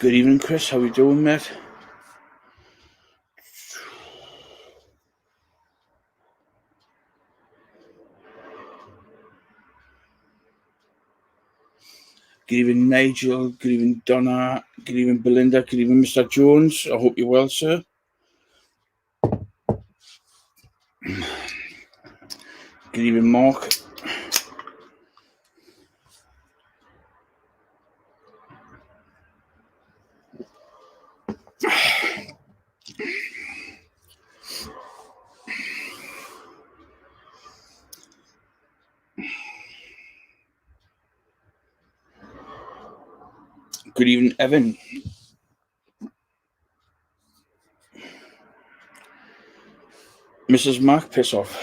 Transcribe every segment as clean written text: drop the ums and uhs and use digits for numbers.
Good evening, Chris. How you doing, mate? Good evening, Nigel. Good evening, Donna. Good evening, Belinda. Good evening, Mr. Jones. I hope you're well, sir. Good evening, Mark. Good evening, Evan. Mrs. Mark, piss off.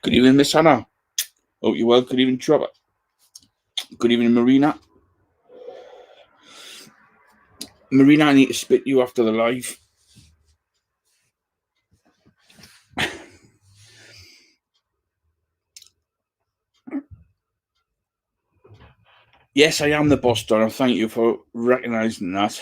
Good evening, Miss Hannah. Hope you're well. Good evening, Trevor. Good evening, Marina. Marina, I need to spit you after the live. Yes, I am the boss, Donna. Thank you for recognising that.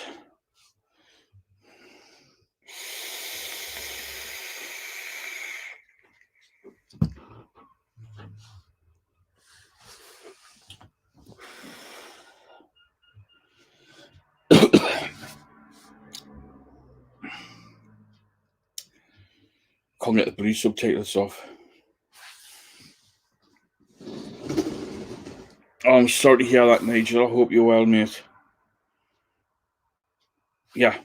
Can't get the brief subtitles off. Oh, I'm sorry to hear that, Nigel. I hope you're well, mate. Yeah.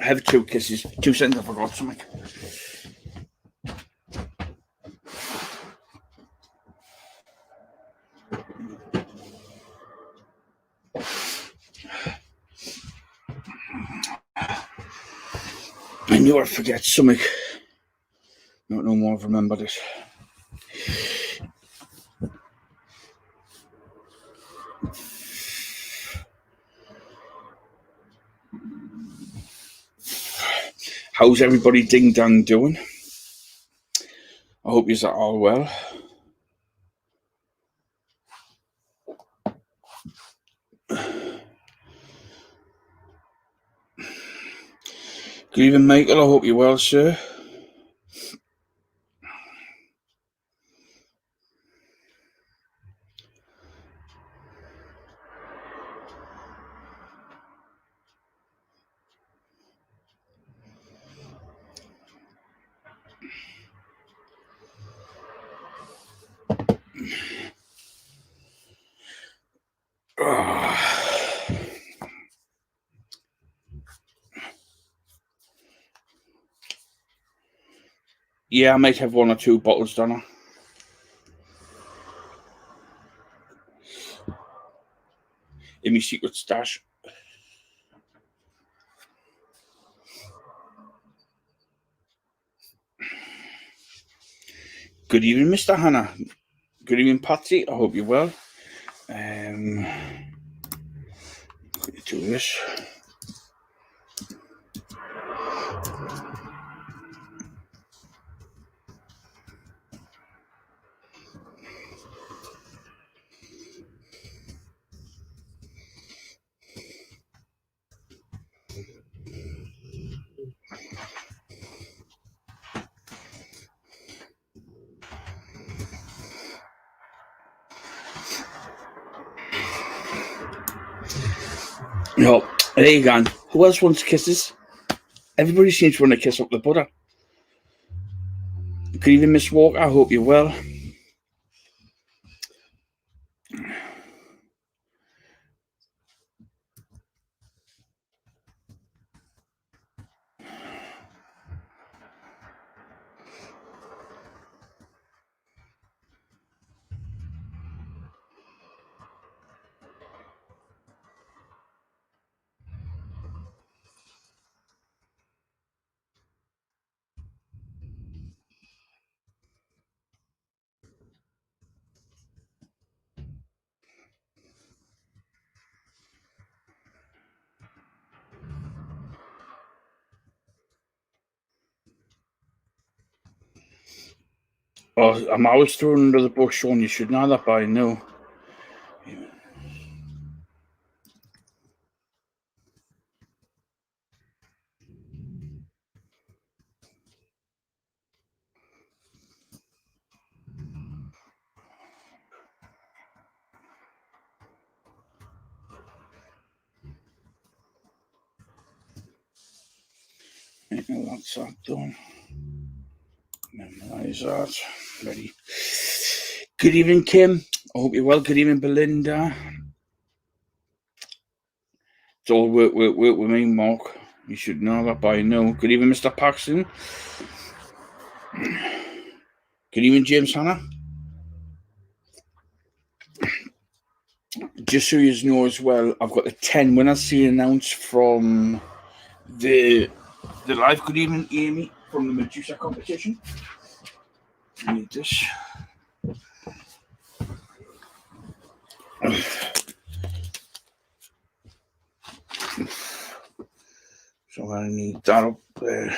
I have 2 kisses. 2 seconds, I forgot something. I knew I'd forget something. Not no more, I've remembered it. How's everybody ding dang doing? I hope you're all well. Good evening, Michael. I hope you're well, sir. Yeah, I might have 1 or 2 bottles, Donna. In my secret stash. Good evening, Mr. Hannah. Good evening, Patsy. I hope you're well. Let me do this. No, there you go. Who else wants kisses? Everybody seems to want to kiss up the butter. Good evening, Miss Walker. I hope you're well. Oh, I'm always thrown under the bus, Sean. You should know that by now. That's that done. Memorise that. Ready. Good evening, Kim. I hope you're well. Good evening, Belinda. It's all work with me, Mark. You should know that by now. Good evening, Mr. Paxton. Good evening, James Hanna. Just so you know as well, I've got the 10 winners to announce from the live. Good evening, Amy, from the Medusa competition. I need this. So I need that up there.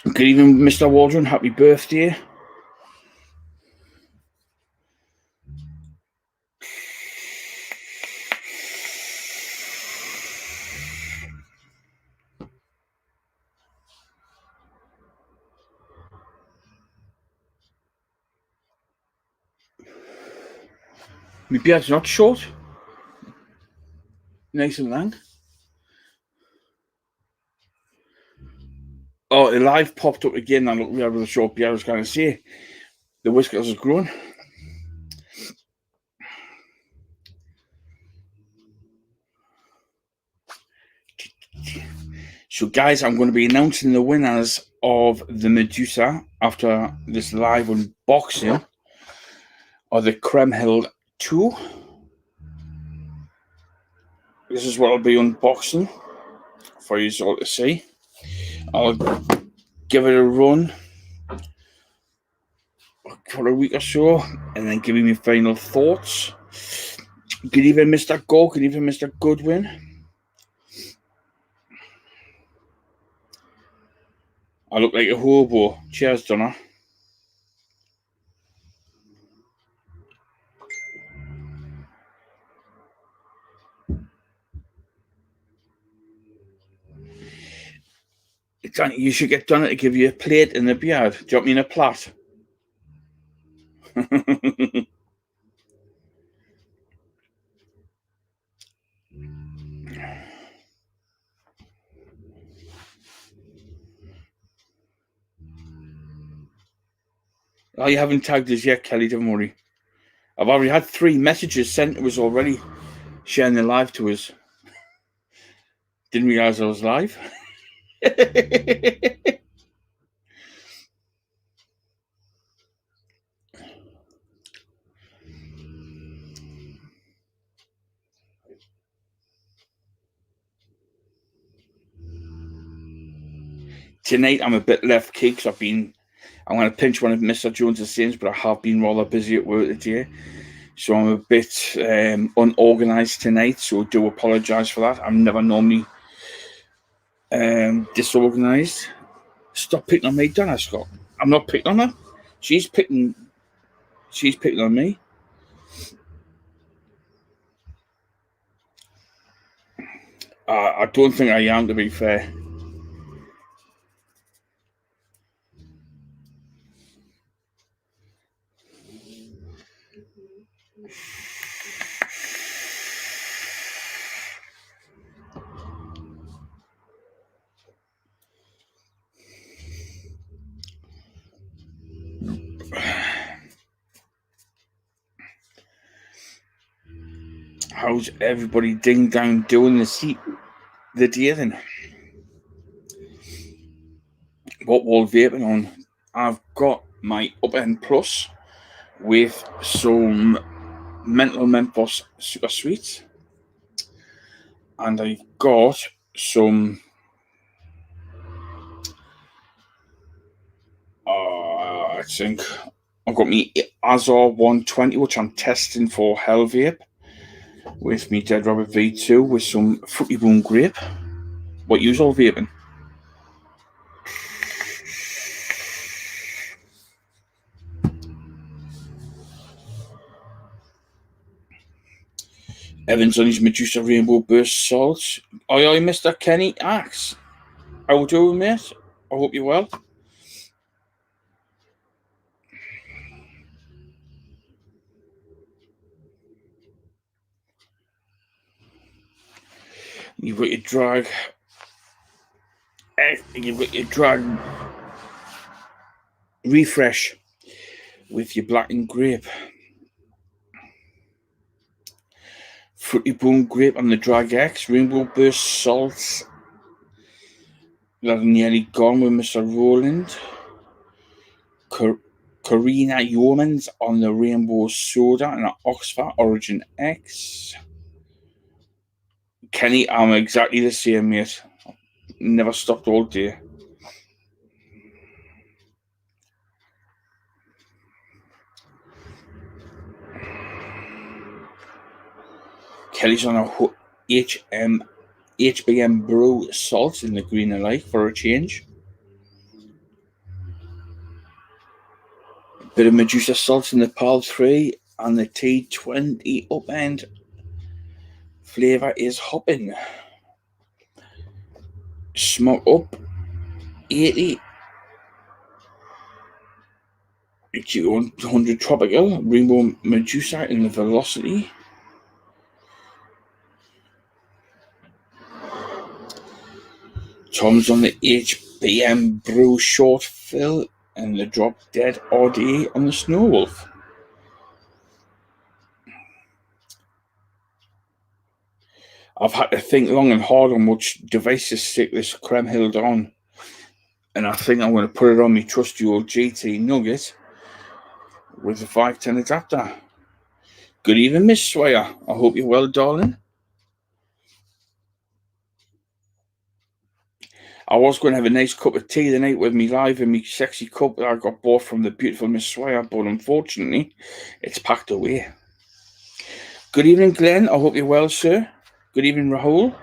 Good evening, Mr. Waldron. Happy birthday. My beard's not short. Nice and long. Oh, the live popped up again. I looked over the short beard. I was going to say the whiskers are growing. So, guys, I'm going to be announcing the winners of the Medusa after this live unboxing of the Kriemhild 2. This is what I'll be unboxing for you all to see. I'll give it a run for a week or so and then give you my final thoughts. Good evening, Mr. Go. Good evening, Mr. Goodwin. I look like a hobo. Cheers, Donna. You should get Donna to give you a plate and a beard. Do you want me in a plait? Oh, you haven't tagged us yet, Kelly, don't worry. I've already had 3 messages sent to us already, sharing the live to us. Didn't realise I was live. Tonight I'm a bit left key because I'm going to pinch one of Mr. Jones's sins, but I have been rather busy at work today. So I'm a bit unorganised tonight, so I do apologise for that. I'm never normally disorganised. Stop picking on me, Donna Scott. I'm not picking on her. She's picking on me. I don't think I am, to be fair. How's everybody ding dong doing the day then? What wall vaping on? I've got my Upper End Plus with some Mental Mentos Super Sweets, and I've got some I think I've got me Azor 120, which I'm testing for Hell Vape, with me Dead Rabbit V2 with some Fruity Boom Grape. What you all vaping? Evans on his Medusa Rainbow Burst Salts. Oi, Mr. Kenny Axe. How you doing, mate? I hope you're well. You've got your drag. You've got your drag refresh with your black and grape. Fruity Boom Grape and the Drag X. Rainbow Burst Salts. That are nearly gone with Mr. Roland. Karina Yeomans on the Rainbow Soda and an Oxford Origin X. Kenny, I'm exactly the same, mate. Never stopped all day. Kelly's on a HBM Brew Salt in the green and light for a change. Bit of Medusa Salt in the PAL 3 and the T20 upend. Flavour is hopping. Smoke up 80. 100 Tropical. Rainbow Medusa in the Velocity. Tom's on the HBM Brew Short Fill and the Drop Dead RDA on the Snow Wolf. I've had to think long and hard on which device to stick this Kriemhild on. And I think I'm going to put it on my trusty old GT Nugget with the 510 adapter. Good evening, Miss Swire. I hope you're well, darling. I was going to have a nice cup of tea tonight with me live in my sexy cup that I got bought from the beautiful Miss Swire, but unfortunately, it's packed away. Good evening, Glenn. I hope you're well, sir. Good evening, Rahul.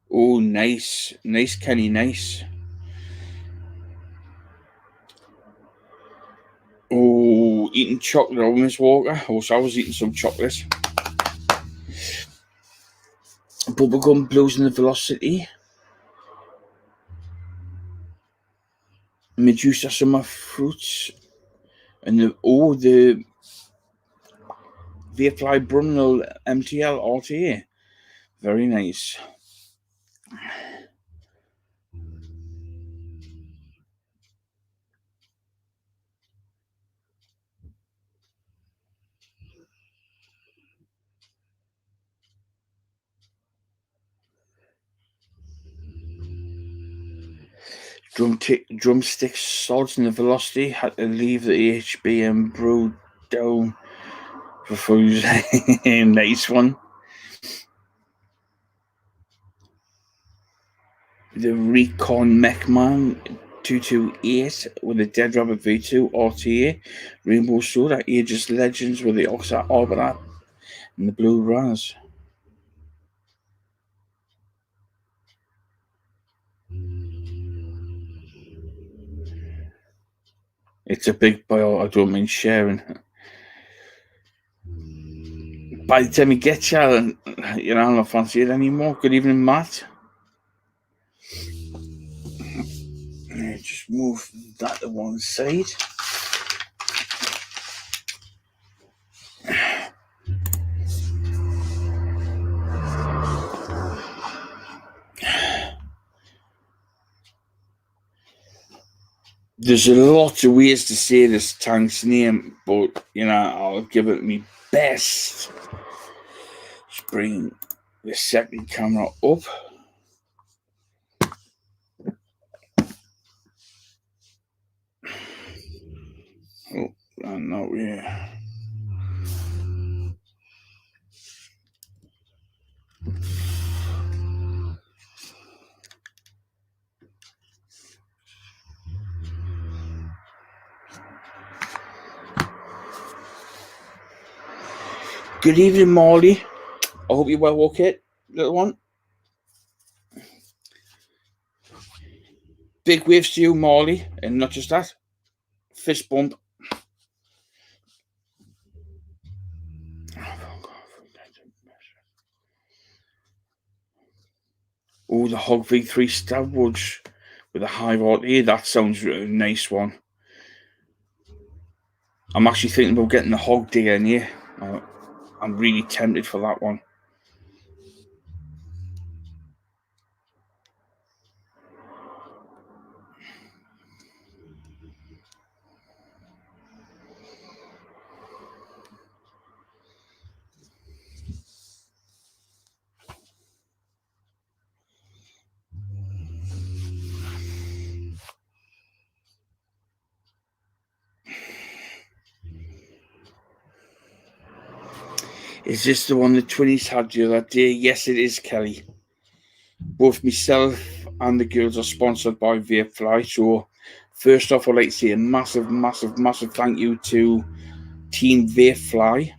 Oh, nice. Nice, Kenny, nice. Oh, eating chocolate, oh, Miss Walker. I wish I was eating some chocolate. Bubblegum Blues in the Velocity. Medusa Summer Fruits. And the Vapefly Brunel MTL RTA. Very nice. Drumstick Sods in the Velocity. Had to leave the HBM Brew down before nice one. The Recon Mechman 228 with the Dead Rabbit V2 RTA. Rainbow Soda Aegis Legends with the Oxford Arbiter and the Blue Raz. It's a big bio, I don't mean sharing. By the time you get you, I don't fancy it anymore. Good evening, Matt. Just move that to one side. There's a lot of ways to say this tank's name, but I'll give it my best. Just bring the second camera up. Oh, no, yeah. Good evening, Molly. I hope you're well, okay, little one. Big waves to you, Molly, and not just that. fist bump. Oh, the Hog V3 Stabwoods with a high volt here. That sounds a nice one. I'm actually thinking about getting the Hog digger in here. I'm really tempted for that one. Is this the one the twinnies had the other day? Yes, it is, Kelly. Both myself and the girls are sponsored by Vapefly. So, first off, I'd like to say a massive, massive, massive thank you to Team Vapefly.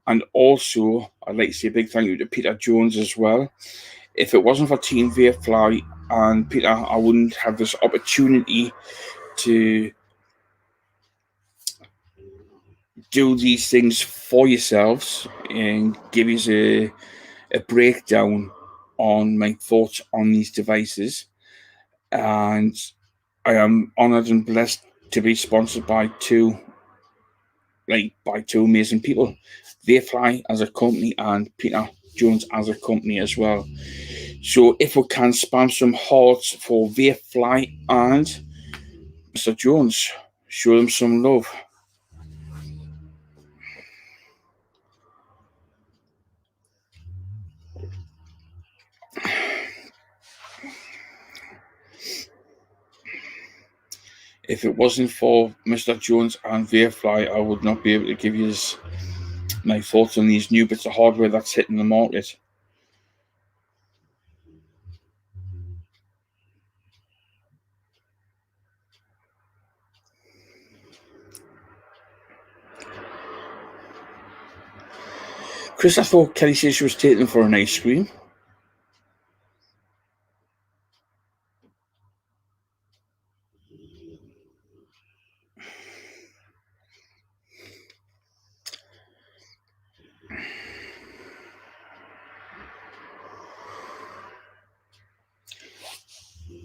And also, I'd like to say a big thank you to Peter Jones as well. If it wasn't for Team Vapefly and Peter, I wouldn't have this opportunity to do these things for yourselves and give you a breakdown on my thoughts on these devices. And I am honoured and blessed to be sponsored by two amazing people, Vapefly as a company and Peter Jones as a company as well. So if we can spam some hearts for Vapefly and Mr. Jones, show them some love. If it wasn't for Mr. Jones and Vapefly, I would not be able to give you my thoughts on these new bits of hardware that's hitting the market. Chris, I thought Kelly said she was taking them for an ice cream.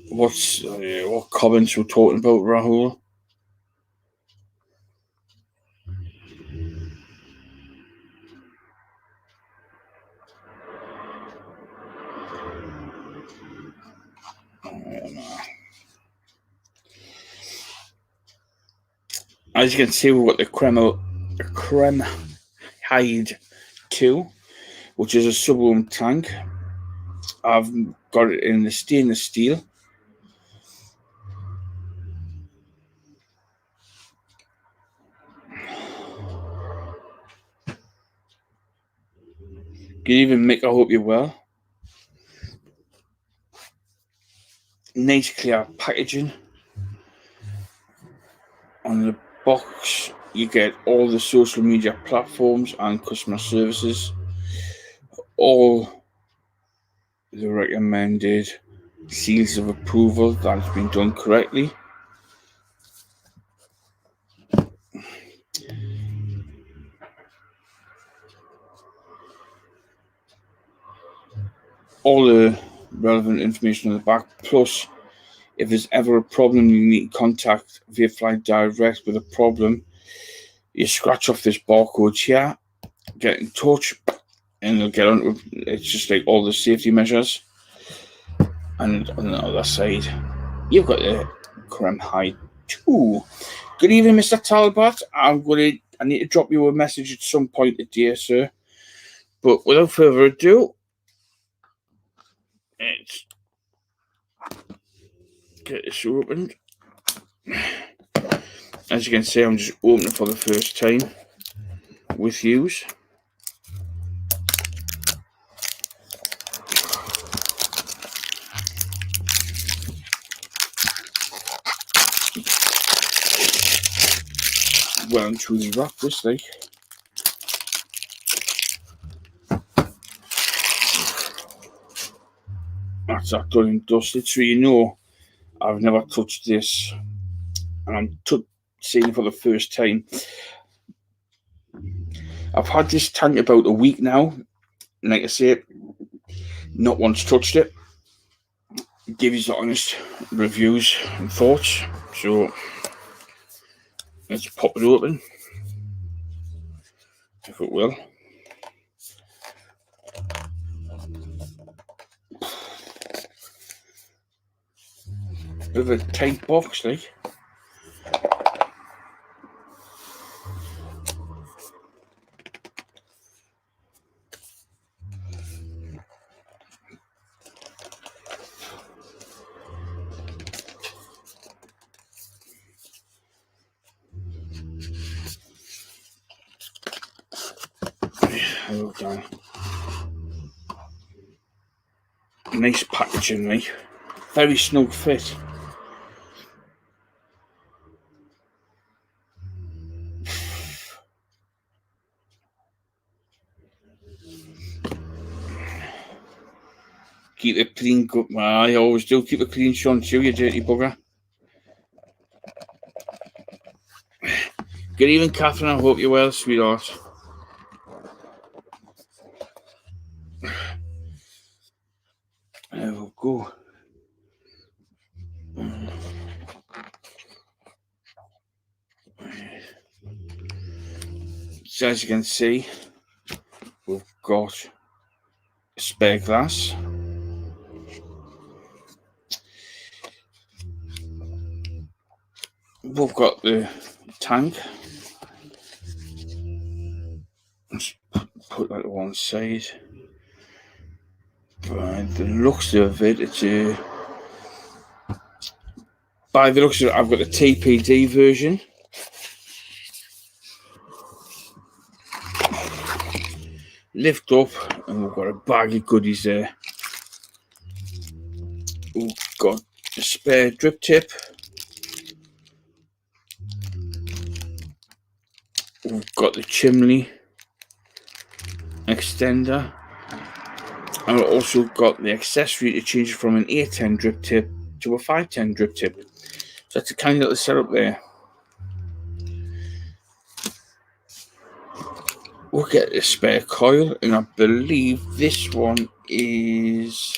What comments we're talking about, Rahul? As you can see, we've got the Kriemhild 2, which is a Subohm tank. I've got it in the stainless steel. Good evening, Mick. I hope you're well. Nice clear packaging. On the box, you get all the social media platforms and customer services, all the recommended seals of approval that has been done correctly. All the relevant information on the back, plus if there's ever a problem you need to contact Vapefly direct with a problem, you scratch off this barcode here, get in touch, and they'll get on. It's just like all the safety measures. And on the other side, you've got the Kriemhild 2. Good evening, Mr. Talbot. I need to drop you a message at some point today, sir. But without further ado, let's get this opened. As you can see, I'm just opening for the first time with yous. Well and truly wrapped this thing. That's that done and dusted, so you know I've never touched this, and I'm seeing it for the first time. I've had this tank about a week now. And like I say, not once touched it. Give you the honest reviews and thoughts. So let's pop it open, if it will. Bit of a tight box, like. Hello, Dan. Nice packaging, like. Very snug fit. Keep it clean. I always do. Keep it clean, Sean. Chew, you dirty bugger. Good evening, Catherine. I hope you're well, sweetheart. There we go. So as you can see, we've got a spare glass. We've got the tank. Let's put that to one side. By the looks of it, it's a... By the looks of it, I've got the TPD version. Lift up, and we've got a bag of goodies there. We've got a spare drip tip. We've got the chimney extender. And we've also got the accessory to change from an 810 drip tip to a 510 drip tip. So that's a kind of little setup there. We'll get a spare coil, and I believe this one is...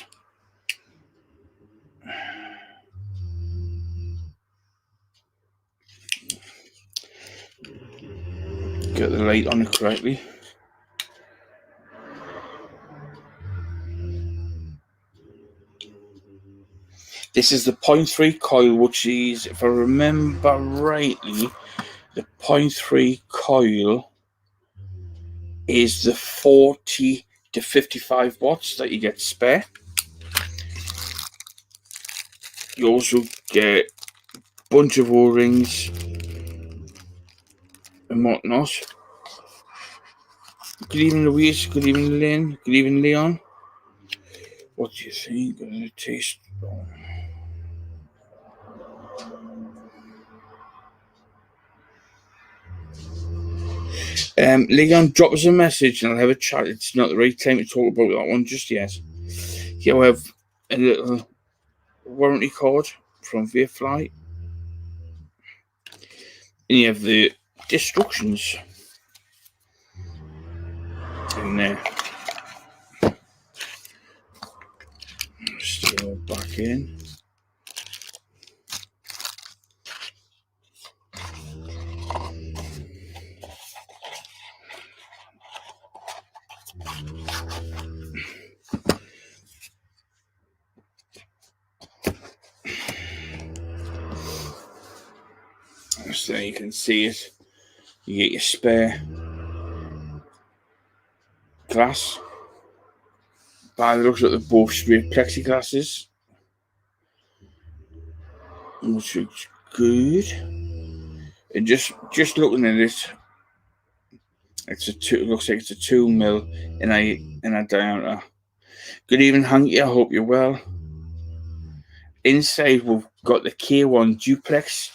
Get the light on it correctly. This is the 0.3 coil, which is, if I remember rightly, the 0.3 coil is the 40 to 55 watts that you get spare. You also get a bunch of O-rings and whatnot. Good evening, Louise. Good evening, Lynn. Good evening, Leon. What do you think? Gonna taste... Leon, drop us a message and I'll have a chat. It's not the right time to talk about that one just yet. Here we have a little warranty card from Vapefly. And you have the instructions in there. Still back in. So you can see it. You get your spare glass. By the looks at the both straight plexiglasses, which looks good. And just looking at it, it looks like it's a 2mm in a diameter. Good evening, Hanky. I hope you're well. Inside, we've got the K1 duplex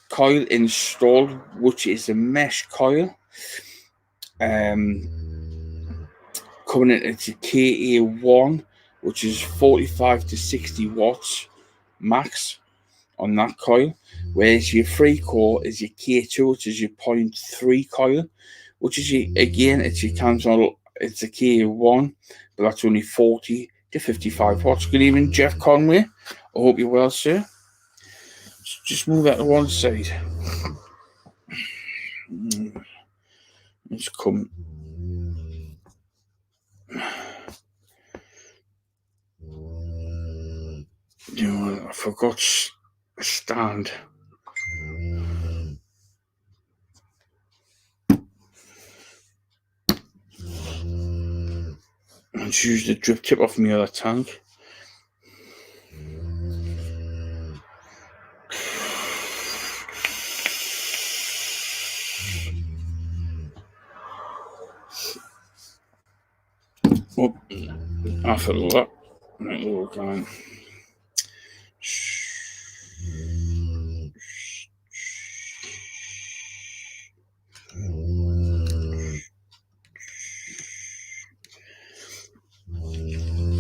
coil installed, which is a mesh coil. Coming in, it's a KA1, which is 45 to 60 watts max. on that coil, whereas your free core is your K2, which is your 0.3 coil, which is it's your Camsol, it's a K1, but that's only 40 to 55 watts. Good evening, Jeff Conway. I hope you're well, sir. Just move that to one side. Let's come. I forgot stand. Let's use the drip tip off my other tank. Oh, after all that, right, we're going.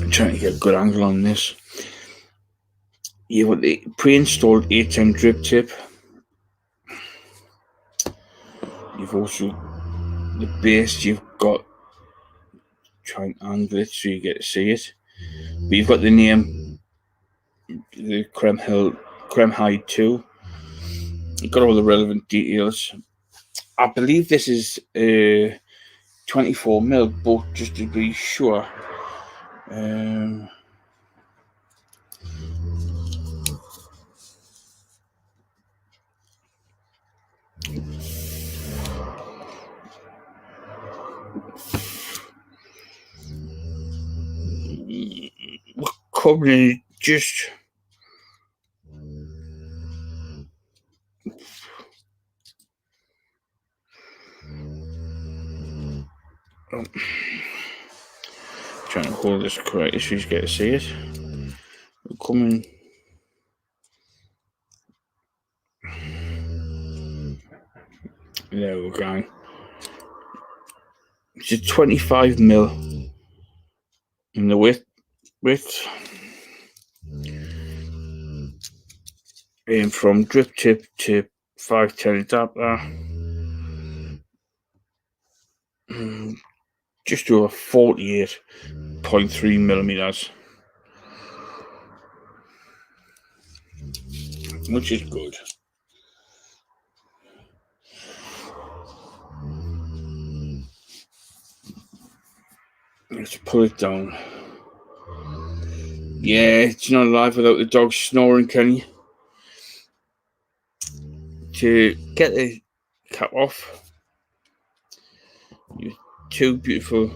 I'm trying to get a good angle on this. You've got the pre-installed 810 drip tip. You've also the base. You've got, try and angle it so you get to see it. But you've got the name, the Kriemhild 2. You've got all the relevant details. I believe this is 24mm, but just to be sure. We're covering just. Oh. Trying to hold this correctly so you get to see it. We're coming. There we're going. It's a 25mm in the width. And from drip tip to 510 adapter. Just over 48.3mm, which is good. Let's pull it down. Yeah, it's not alive without the dog snoring, Kenny. To get the cap off, your two beautiful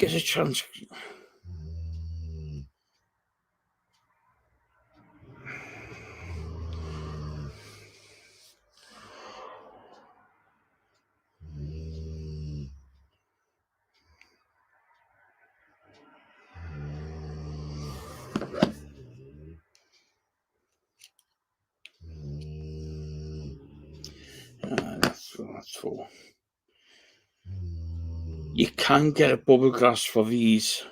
get a chance. That's full. You can get a bubble glass for these.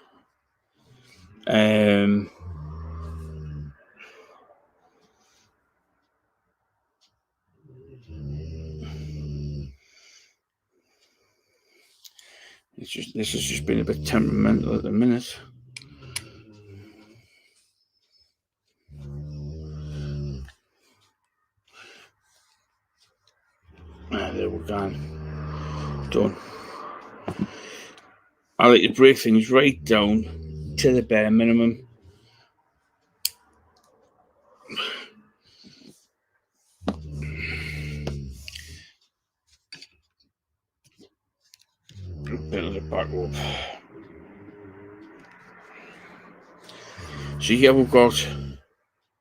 This has just been a bit temperamental at the minute. there we go. Done. I like to break things right down to the bare minimum. Build it back up. So here we've got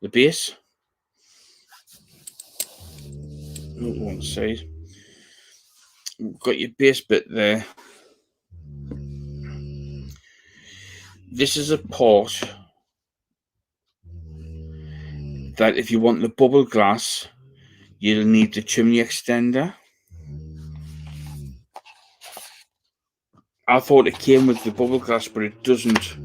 the base. One side. We've got your base bit there. This is a port that if you want the bubble glass, you'll need the chimney extender. I thought it came with the bubble glass, but it doesn't.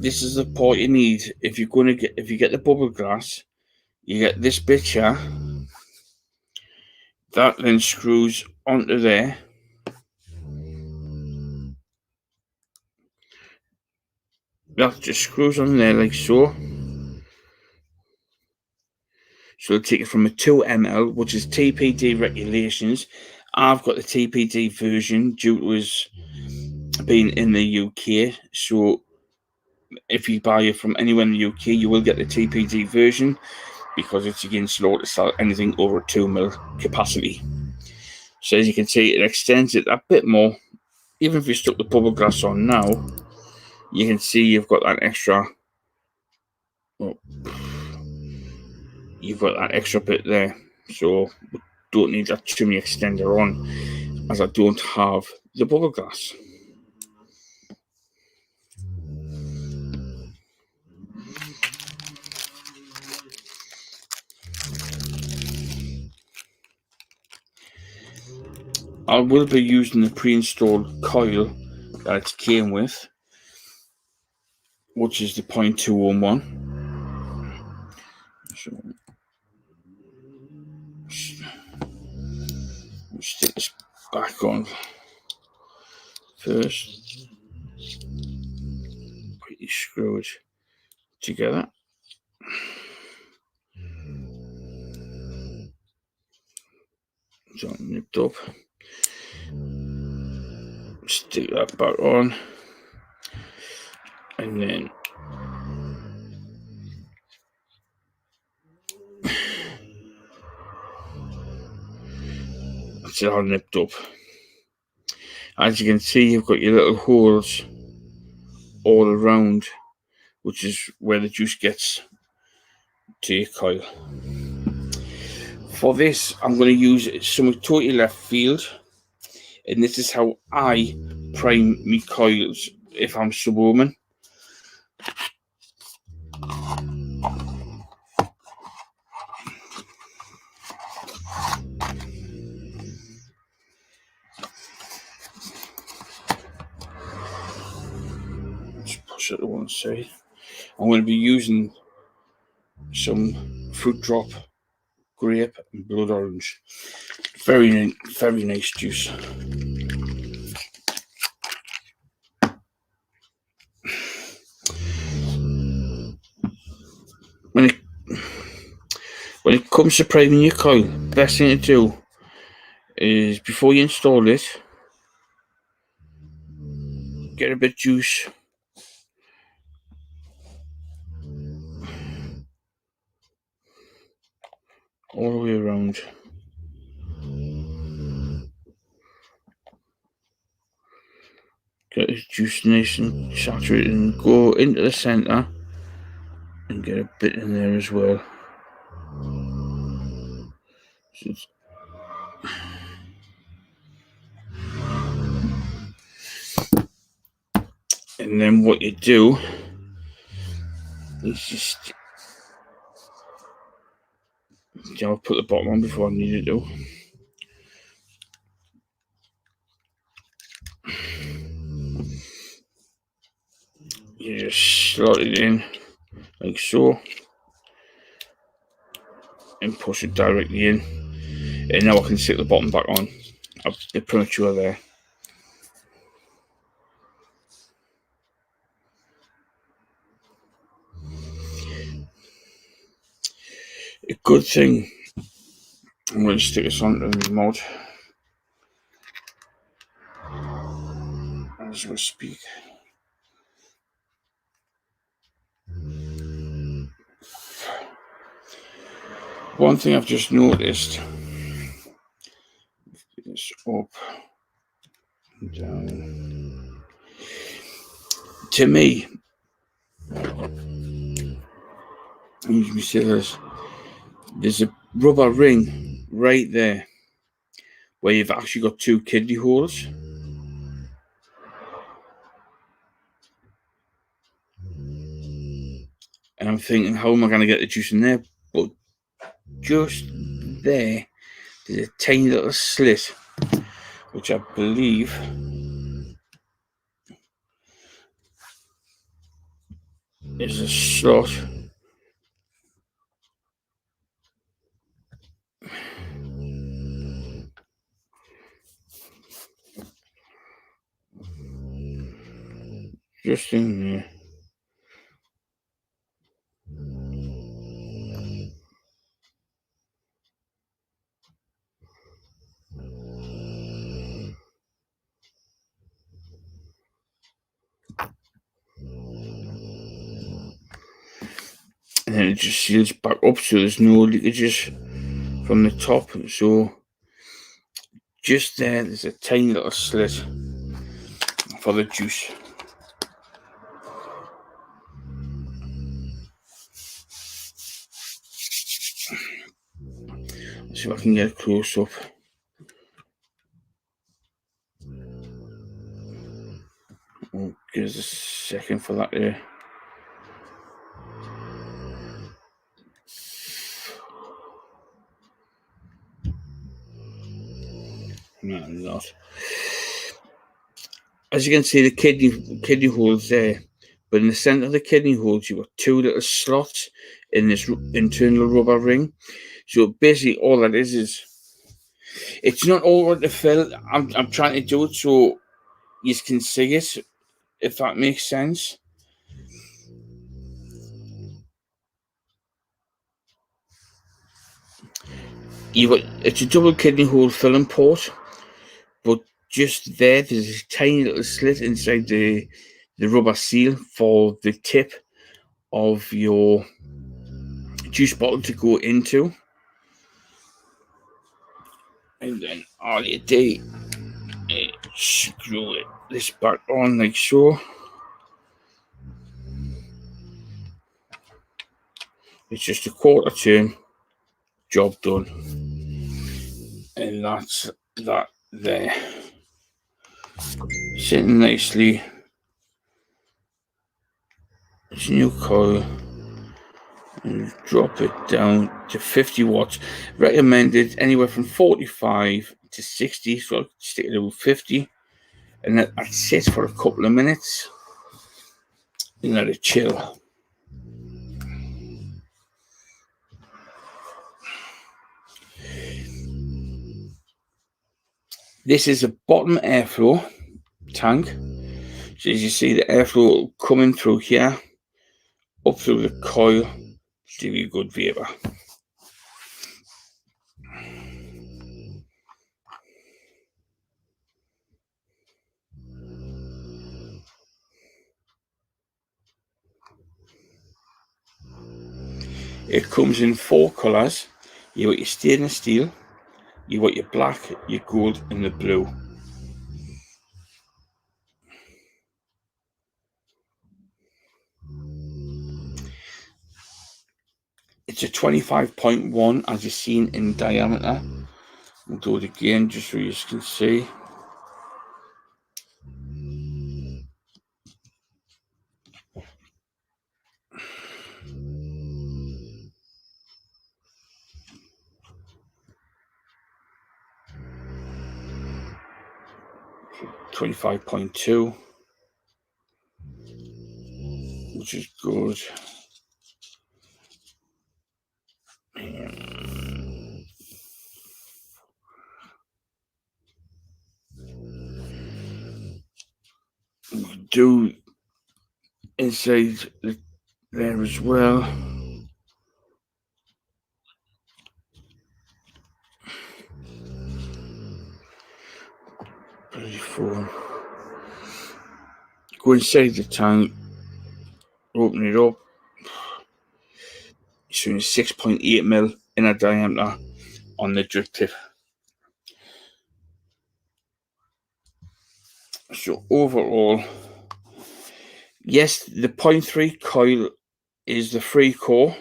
This is the port you need if you get the bubble glass. You get this bit here. That then screws onto there. That just screws on there like so. So it'll take it from a 2 ml, which is TPD regulations. I've got the TPD version due to us being in the UK. So if you buy it from anywhere in the UK, you will get the TPD version because it's against law to sell anything over a 2 ml capacity. So as you can see, it extends it a bit more. Even if you stuck the bubble glass on now, you can see you've got that extra. You've got that extra bit there. So we don't need that chimney extender on, as I don't have the bubble glass. I will be using the pre-installed coil that it came with, which is the 0.211. So stick this back on first. Put your screws together. So nipped up. Stick that back on, and then it's all nipped up. As you can see, you've got your little holes all around, which is where the juice gets to your coil. For this, I'm going to use some totally left field, and this is how I prime my coils if I'm Subohming. Just push it to one side. I'm going to be using some fruit drop, grape, and blood orange. Very nice juice. When it comes to priming your coil, best thing to do is before you install it, get a bit of juice all the way around. Get the juice nice and saturated and go into the centre and get a bit in there as well. And then what you do is just, I'll put the bottom on before I need it to. You just slot it in like so and push it directly in. And now I can stick the bottom back on. I'm a bit premature there. A good thing, I'm going to stick this onto the remote as we speak. One thing I've just noticed, this up, down. To me, usually see there's a rubber ring right there where you've actually got two kidney holes. And I'm thinking, how am I going to get the juice in there? But just there, there's a tiny little slit, which I believe is a slot. Just in there. And then it just seals back up so there's no leakages from the top. So just there's a tiny little slit for the juice. Let's see if I can get a close up. Oh, give us a second for that there. No, I'm not. As you can see, the kidney holes there, but in the centre of the kidney holes, you've got two little slots in this internal rubber ring. So basically, all that is it's not all right to fill. I'm trying to do it so you can see it, if that makes sense. It's a double kidney hole filling port, but just there's a tiny little slit inside the rubber seal for the tip of your juice bottle to go into. And then all you do is screw this back on like so. It's just a quarter turn, job done. And that's that there. Sitting nicely. It's a new coil. And drop it down to 50 watts. Recommended anywhere from 45 to 60, so I'll stick it with 50. And then I sit for a couple of minutes and let it chill. This is a bottom airflow tank. So as you see, the airflow coming through here, up through the coil, to give you a good vapor. It comes in 4 colours. You got your stainless steel, you got your black, your gold, and the blue. It's a 25.1 as you've seen in diameter. We'll do it again just so you can see. .2, which is good. do inside there as well. Before go inside the tank, open it up. It's 6.8mm in diameter on the drip tip. So overall, yes, the 0.3 coil is the free core.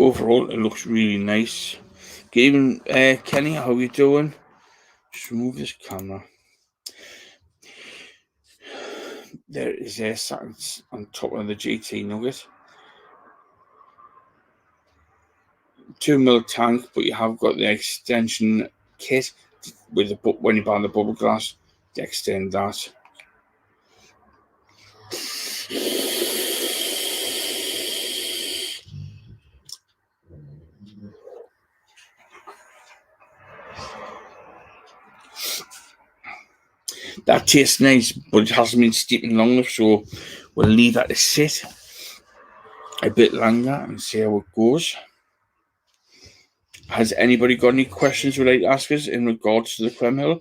Overall, it looks really nice. Good evening, Kenny. How you doing? Just remove this camera. There is air sacs on top of the GT Nugget. 2mm tank, but you have got the extension kit with the when you buy the bubble glass to extend that. That tastes nice, but it hasn't been steeping long enough, so we'll leave that to sit a bit longer and see how it goes. Has anybody got any questions you'd like to ask us in regards to the Kriemhild?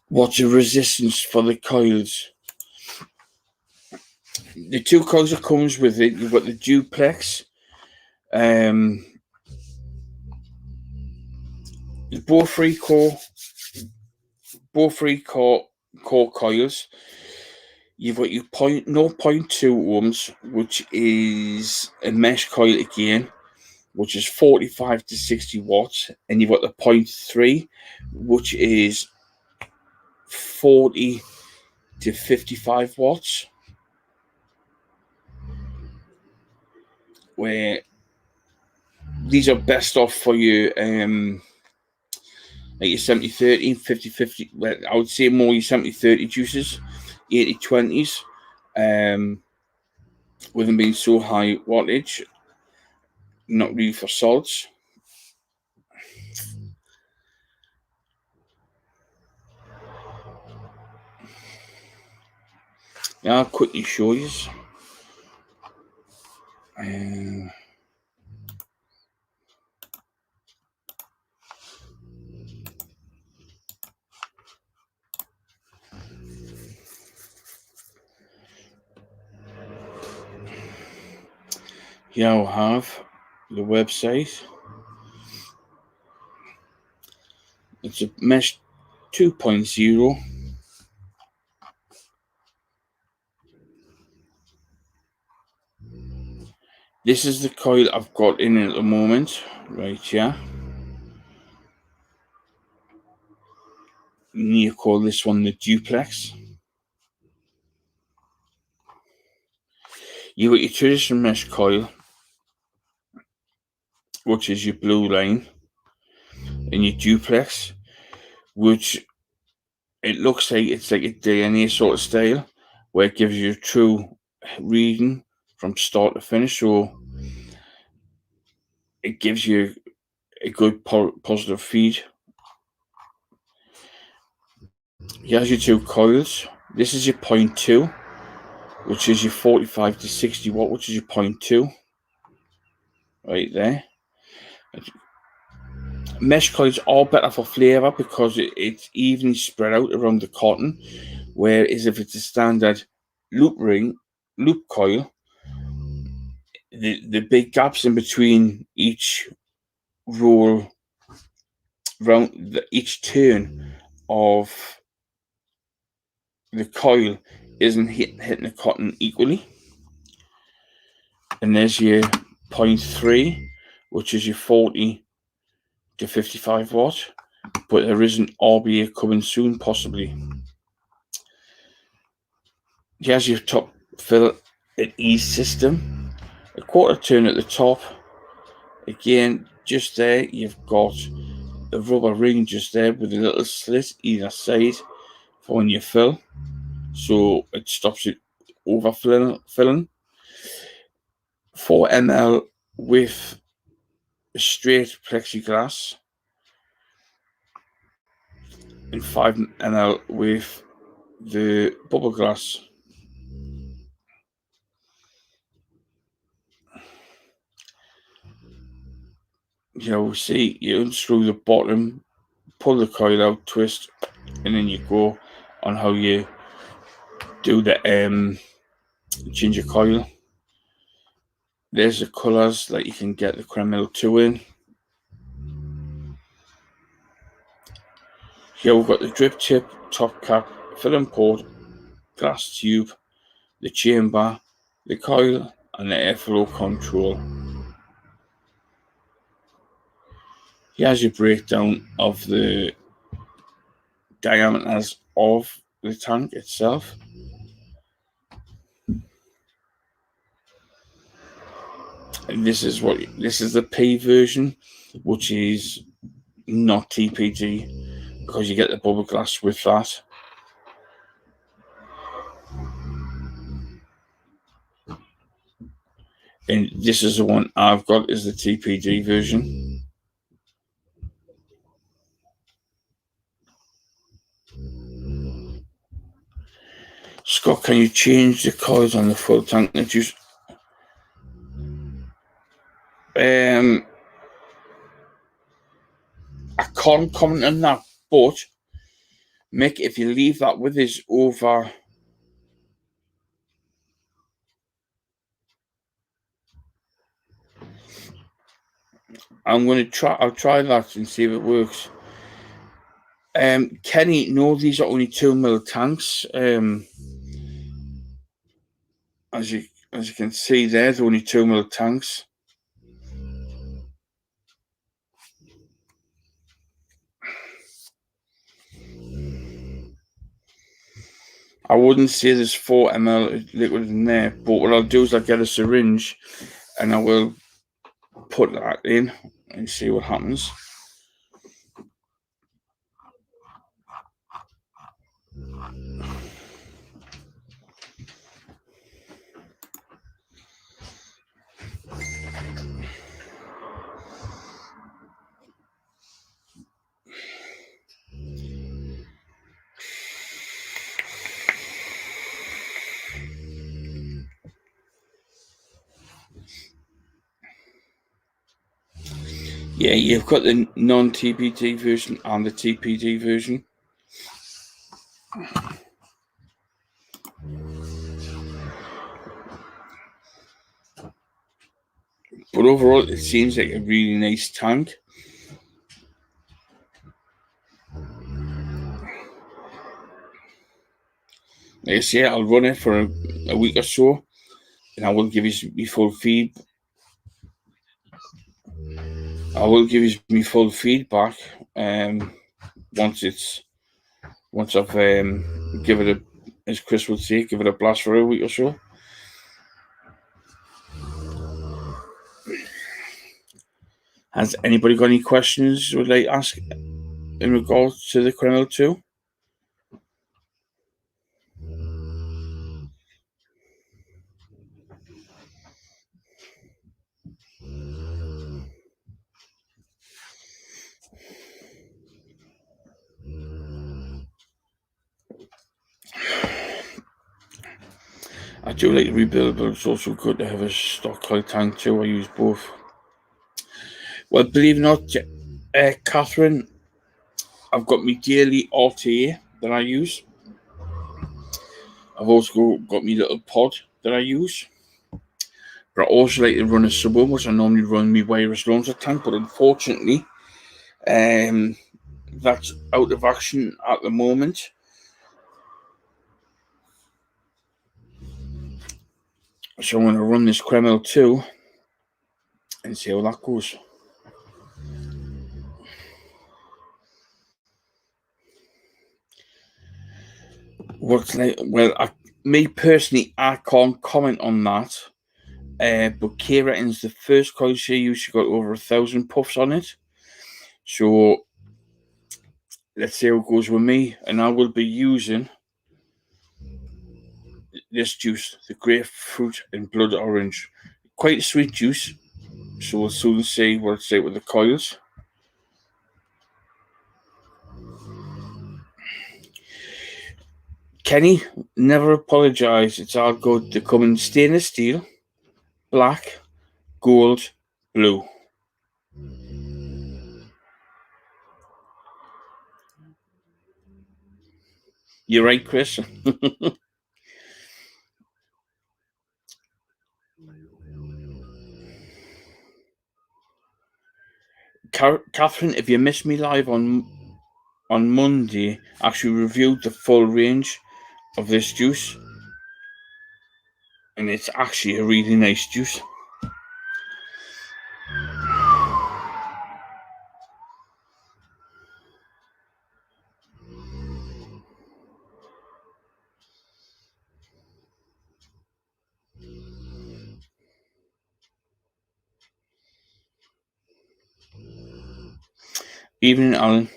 What's the resistance for the coils? The two coils that comes with it, you've got the duplex, both three core coils. You've got your 0.2 ohms, which is a mesh coil again, which is 45 to 60 watts, and you've got the 0.3, which is 40 to 55 watts, where these are best off for you, like your 70-30, 50-50, well, I would say more your 70-30 juices, 80-20s, with them being so high wattage, not really for salts. Yeah, I'll quickly show you. Here I'll have the website. It's a mesh 2.0. This is the coil I've got in at the moment, right here. You call this one the duplex. You got your traditional mesh coil, which is your blue line, and your duplex, which it looks like it's like a DNA sort of style, where it gives you a true reading from start to finish. So it gives you a good positive feed. Here's your two coils. This is your 0.2. which is your 45 to 60 watt, which is your 0.2 right there. Mesh coils are better for flavour because it's evenly spread out around the cotton, whereas if it's a standard loop coil, the big gaps in between each roll, each turn of the coil isn't hitting the cotton equally. And there's your 0.3, which is your 40 to 55 watt, but there is an RBA coming soon, possibly. Here's your top fill at ease system, a quarter turn at the top. Again, just there, you've got the rubber ring just there with a little slit either side for when you fill, so it stops it overfilling. 4 ml with a straight plexiglass, and 5 ml with the bubble glass. See, you unscrew the bottom, pull the coil out, twist, and then you go on how you do the ginger coil. There's the colours that you can get the Kriemhild 2 in. Here we've got the drip tip, top cap, filling port, glass tube, the chamber, the coil, and the airflow control. Here's your breakdown of the diameters of the tank itself. And this is the P version, which is not TPG, because you get the bubble glass with that. And this is the one I've got, is the TPG version. Scott, can you change the coils on the full tank? I can't comment on that, but Mick, if you leave that with us over, I'll try that and see if it works. Kenny, no, these are only 2 mil tanks. As you can see there, they're only 2 mil tanks. I wouldn't say there's 4 ml liquid in there, but what I'll do is I'll get a syringe and I will put that in and see what happens. Yeah, you've got the non-TPD version and the TPD version. But overall, it seems like a really nice tank. Like I say, I'll run it for a week or so, and I will give you my full feed. I will give you my full feedback once I've give it as Chris would say, give it a blast for a week or so. Has anybody got any questions would like to ask in regards to the Kriemhild 2? I do like the rebuild, but it's also good to have a stockpile tank too. I use both. Well, believe it or not, Catherine, I've got my daily RTA that I use. I've also got my little pod that I use. But I also like to run a Subohm, which I normally run my wireless launcher tank. But unfortunately, that's out of action at the moment. So I'm going to run this Kriemhild 2 and see how that goes. What's like? Well, me personally, I can't comment on that. But Kay reckons the first coil she used, she got over 1,000 puffs on it. So let's see how it goes with me. And I will be using this juice, the grapefruit and blood orange. Quite a sweet juice. So we'll soon see what it's like with the coils. Kenny, never apologise. It's all good. They come in stainless steel, black, gold, blue. You're right, Chris. Catherine, if you missed me live on Monday, I actually reviewed the full range of this juice, and it's actually a really nice juice. Evening, Alan.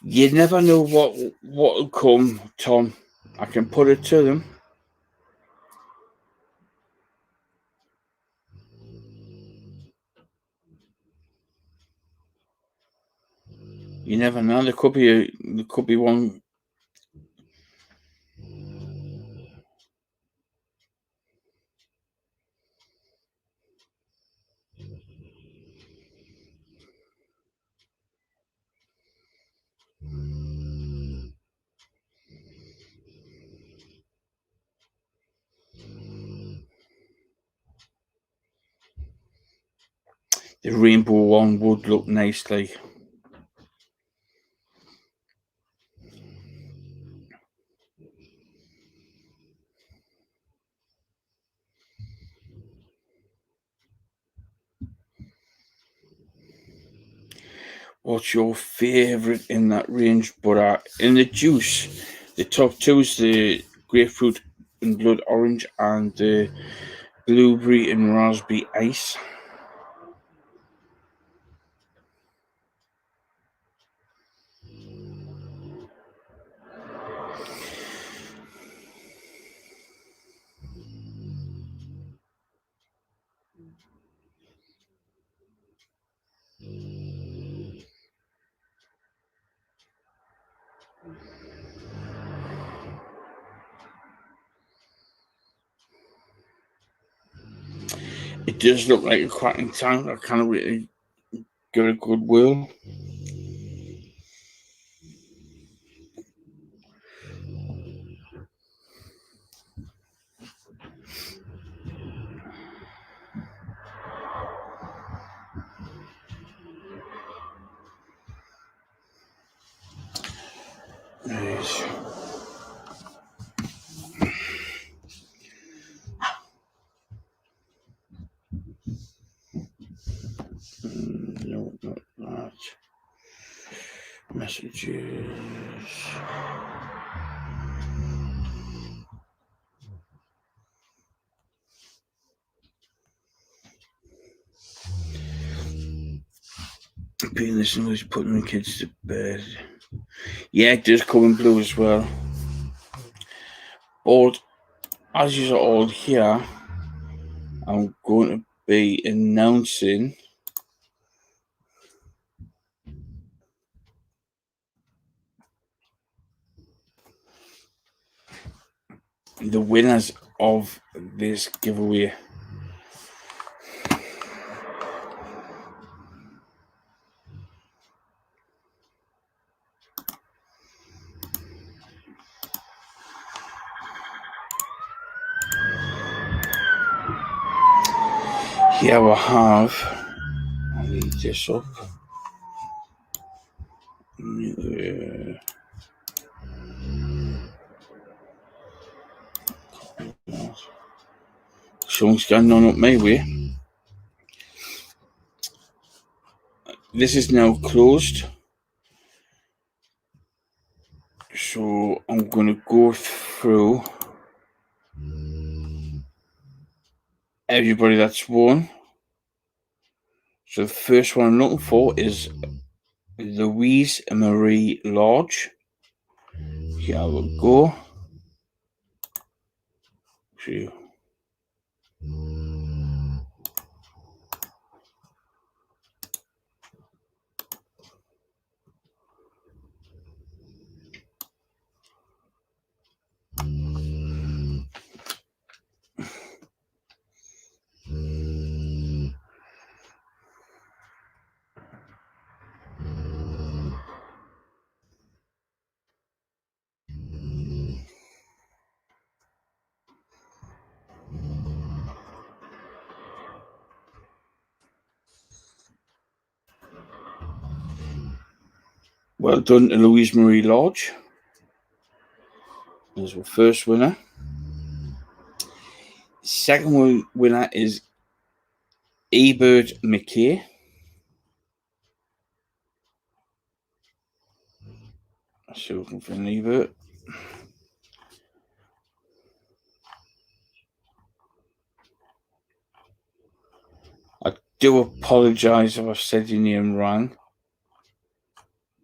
You never know what'll come, Tom. I can put it to them. You never know. There could be one. The rainbow one would look nice, like. What's your favourite in that range? But in the juice, the top two is the grapefruit and blood orange and the blueberry and raspberry ice. It does look like a cracking tank. I can't really get a good whirl. Right. No, not that. Messages. Being listening was putting the kids to bed. Yeah, it does come in blue as well. But as you are all here, I'm going to be announcing the winners of this giveaway. Here we have, I'll leave this up. Something's going on up my way. This is now closed. So I'm going to go through everybody that's won. So the first one I'm looking for is Louise Marie Lodge. Here we go. See. Well done to Louise Marie Lodge. There's our first winner. Second winner is Ebert McKay. So looking for an Ebert. I do apologise if I've said your name wrong.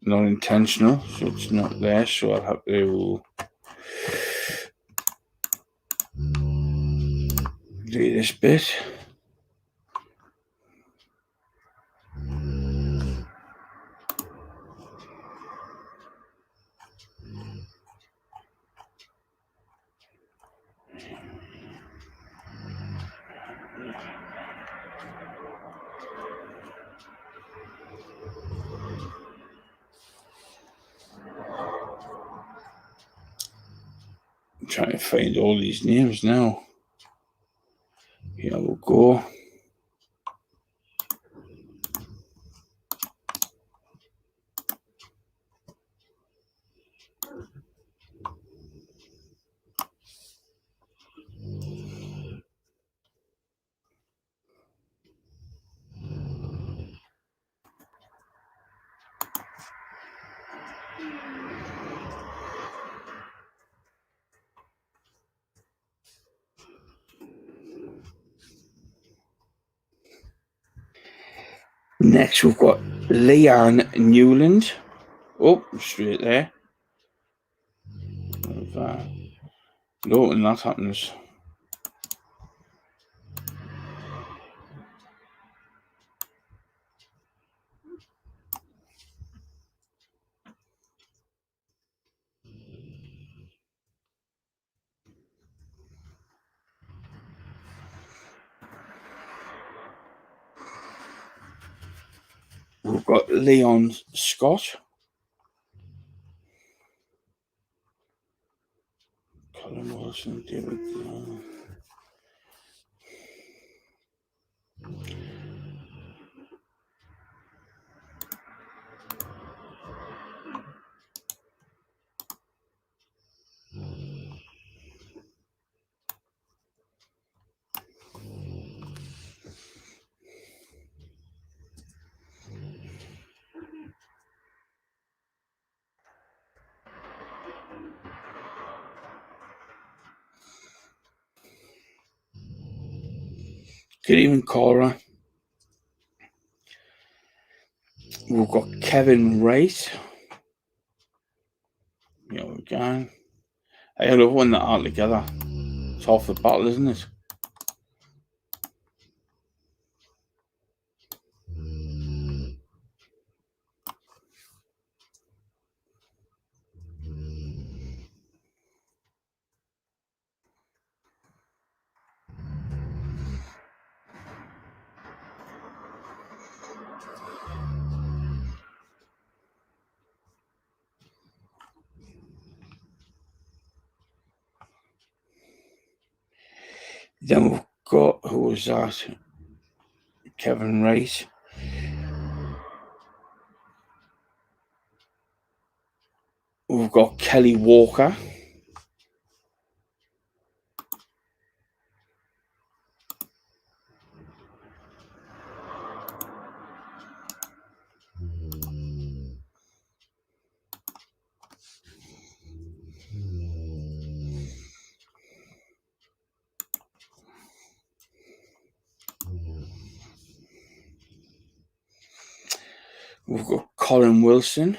Not intentional, so it's not there, so I'll have to do this bit. I'm trying to find all these names now. Here we'll go. Next, we've got Leanne Newland. Oh, straight there. No, and that happens. We've got Leon Scott. Colin Wilson, David. Good evening, Cora. We've got Kevin Wright. Here we go. I love when they're all together. It's half the battle, isn't it? Then we've got, who was that? Kevin Wright. We've got Kelly Walker. We've got Colin Wilson.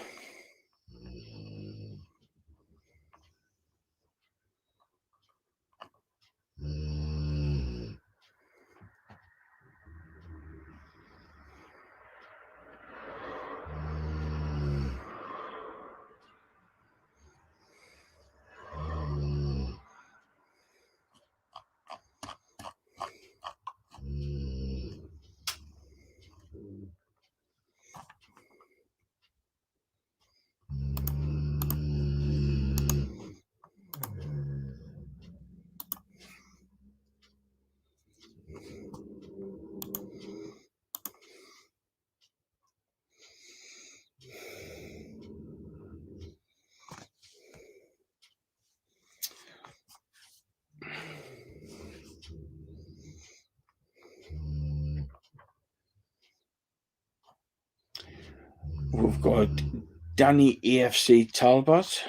We've got Danny AFC Talbot.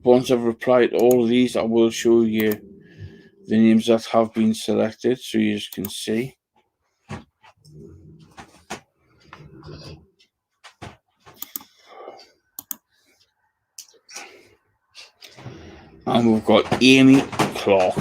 Once I've replied to all of these, I will show you the names that have been selected so you can see. And we've got Amy Clark.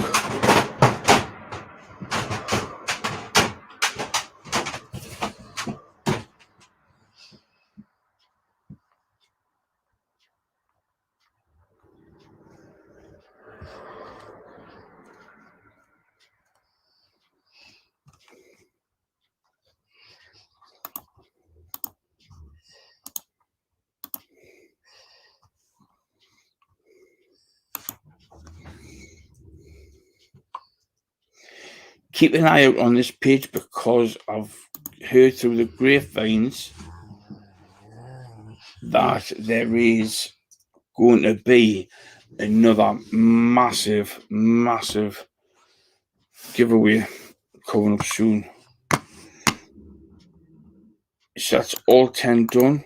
Keep an eye out on this page because I've heard through the grapevines that there is going to be another massive giveaway coming up soon. So that's all 10 done.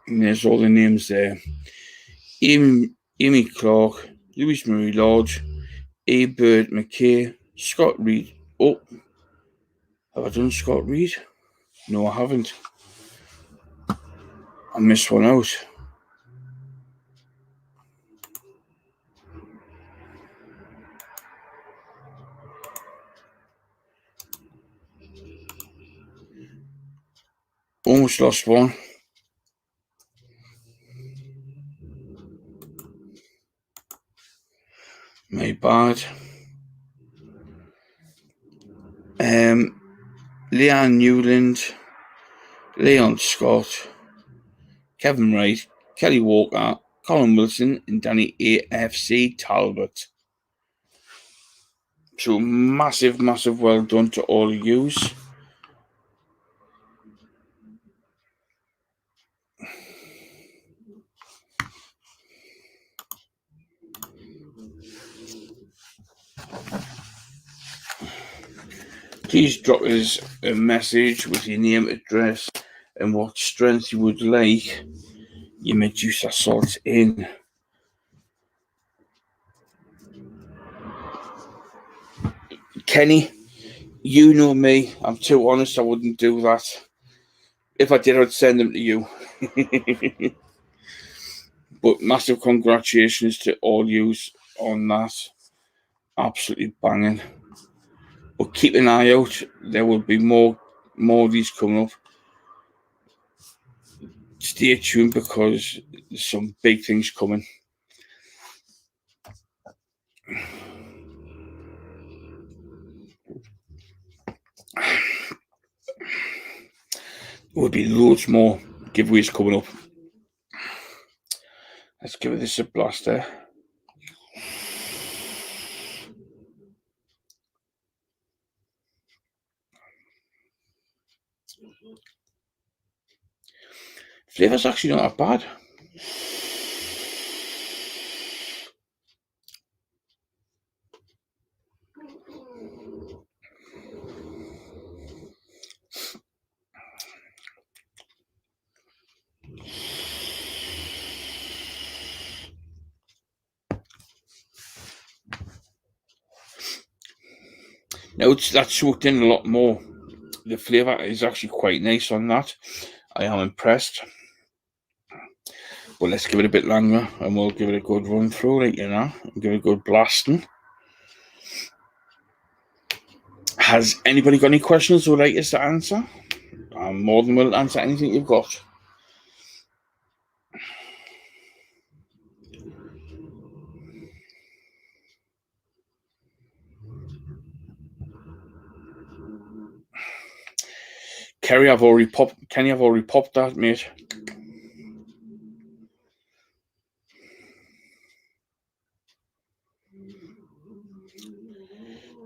And there's all the names there. Amy Clark, Louis Marie Lodge, A. Bird McKay, Scott Reed. Oh, have I done Scott Reed? No, I haven't. I missed one out. Almost lost one. My bad. Leanne Newland, Leon Scott, Kevin Wright, Kelly Walker, Colin Wilson, and Danny AFC Talbot. So massive well done to all of yous. Please drop us a message with your name, address, and what strength you would like your Medusa salt in. Kenny, you know me. I'm too honest. I wouldn't do that. If I did, I'd send them to you. But massive congratulations to all yous on that. Absolutely banging. But keep an eye out. There will be more of these coming up. Stay tuned because there's some big things coming. There will be loads more giveaways coming up. Let's give this a blast there. Flavour's actually not that bad. Now that's soaked in a lot more. The flavour is actually quite nice on that. I am impressed. But let's give it a bit longer and we'll give it a good run through, like, you know, give it a good blasting. Has anybody got any questions or like us to answer? I'm more than willing to answer anything you've got. Kenny, I've already popped that, mate.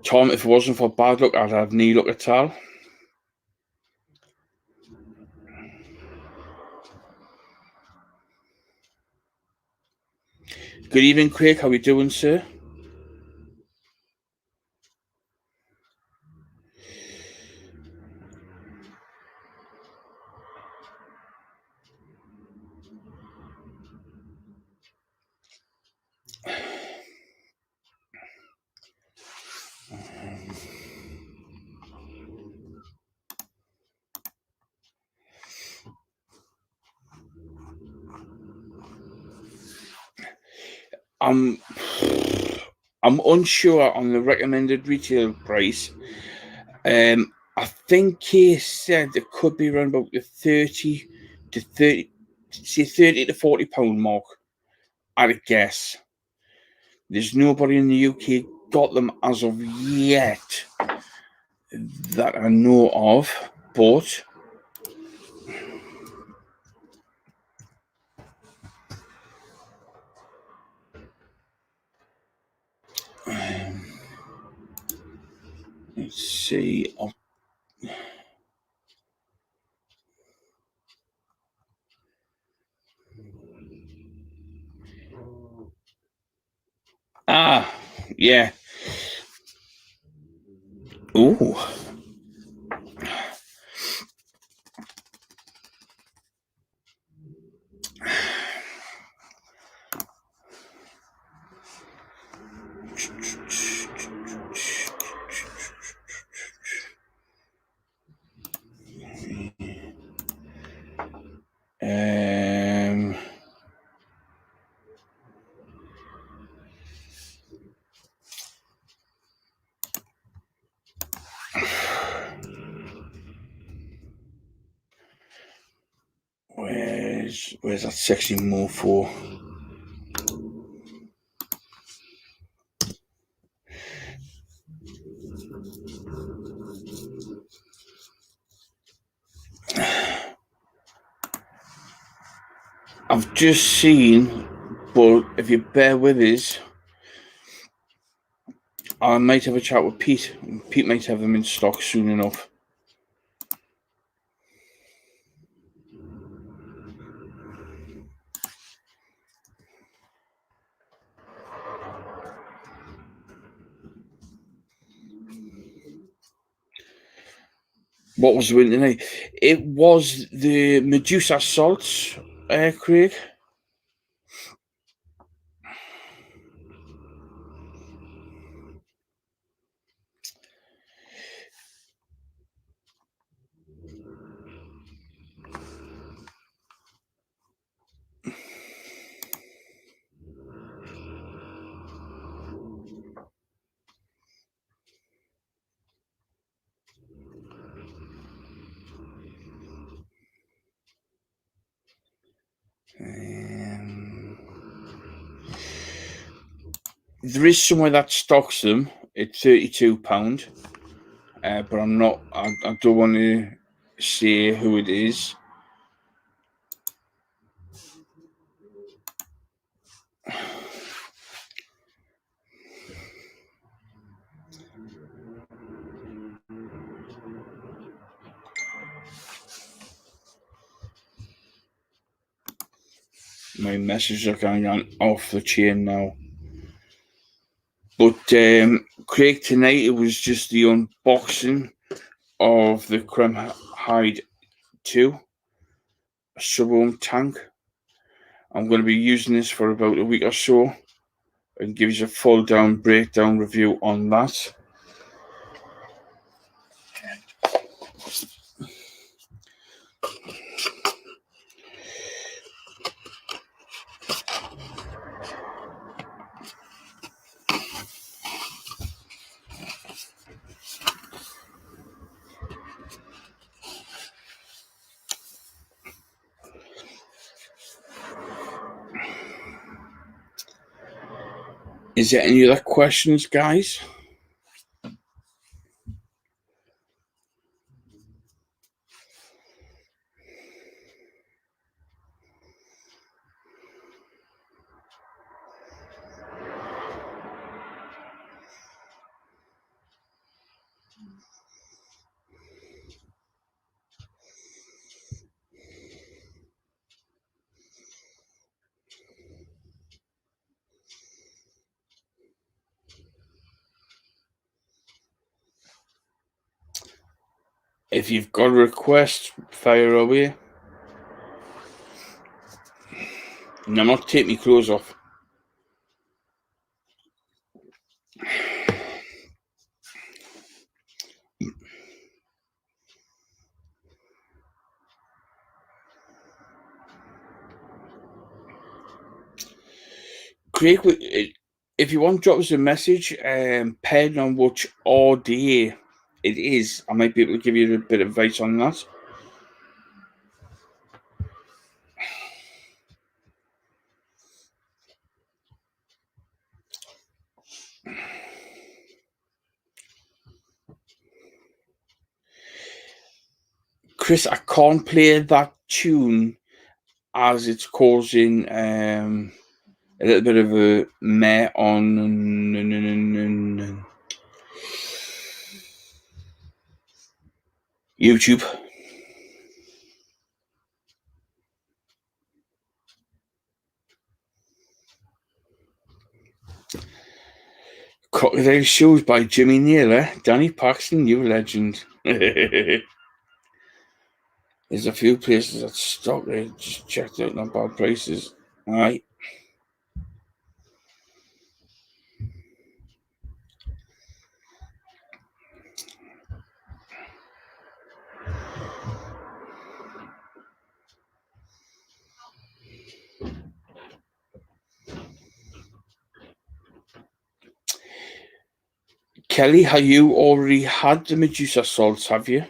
Tom, if it wasn't for bad luck, I'd have knee luck at all. Good evening, Craig. How are you doing, sir? I'm unsure on the recommended retail price. I think he said it could be around about the 30 to £40 mark. I'd guess. There's nobody in the UK got them as of yet that I know of, but let's see. Yeah. Ooh. Where's that section more for? just seen, but if you bear with us, I might have a chat with Pete. Pete might have them in stock soon enough. What was the win tonight? It was the Medusa Salts, Craig. There is somewhere that stocks them at £32, but I'm not. I don't want to say who it is. My messages are going on off the chain now. But Craig, tonight it was just the unboxing of the Kriemhild 2 Subohm tank. I'm going to be using this for about a week or so and give you a full down breakdown review on that. Is there any other questions, guys? If you've got a request, fire away. And I'm not taking my clothes off. Craig, if you want to drop us a message, depending on which RDA it is, I might be able to give you a bit of advice on that. Chris, I can't play that tune as it's causing a little bit of a meh on YouTube. Crocodile Shoes by Jimmy Naylor, Danny Paxton, new legend. There's a few places that stock there, just checked out, not bad prices. Aye. Kelly, have you already had the Medusa salts, have you?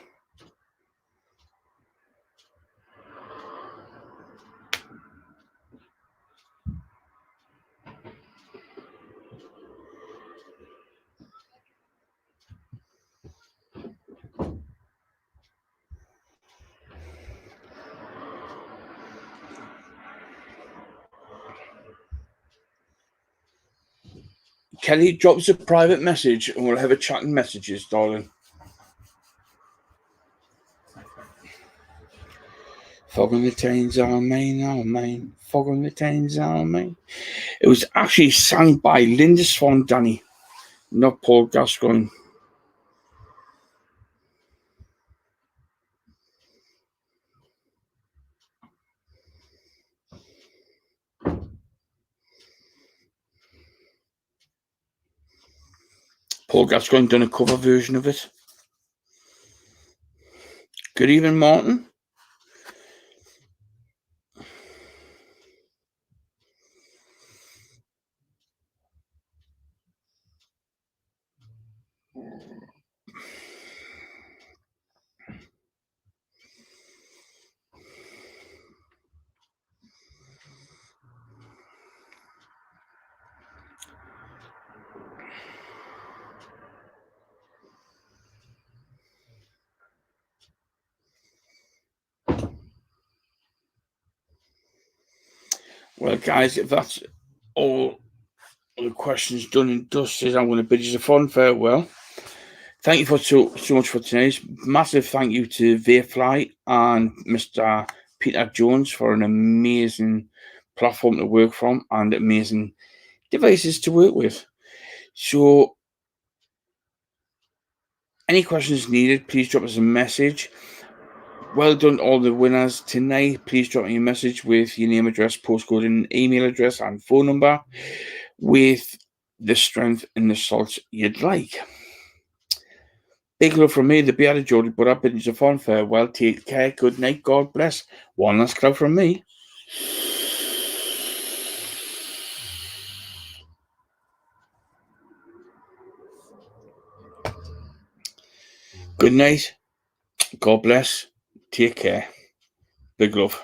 Kelly, drop us a private message and we'll have a chat in messages, darling. Fog on the Thames, Main. Fog on the Thames, Main. It was actually sung by Linda Swan, Danny, not Paul Gascoigne. Paul Gascoigne done a cover version of it. Good evening, Martin. Well, guys, if that's all the questions done and dusted, I'm going to bid you a fond farewell. Thank you for so much for tonight. Massive thank you to Vapefly and Mr. Peter Jones for an amazing platform to work from and amazing devices to work with. So, any questions needed, please drop us a message. Well done, all the winners tonight. Please drop me a message with your name, address, postcode, and email address and phone number with the strength and the salts you'd like. Big love from me, the bearded Geordie, but I've been a fond farewell. Take care, good night, God bless. One last cloud from me. Good night, God bless, take care. Big love.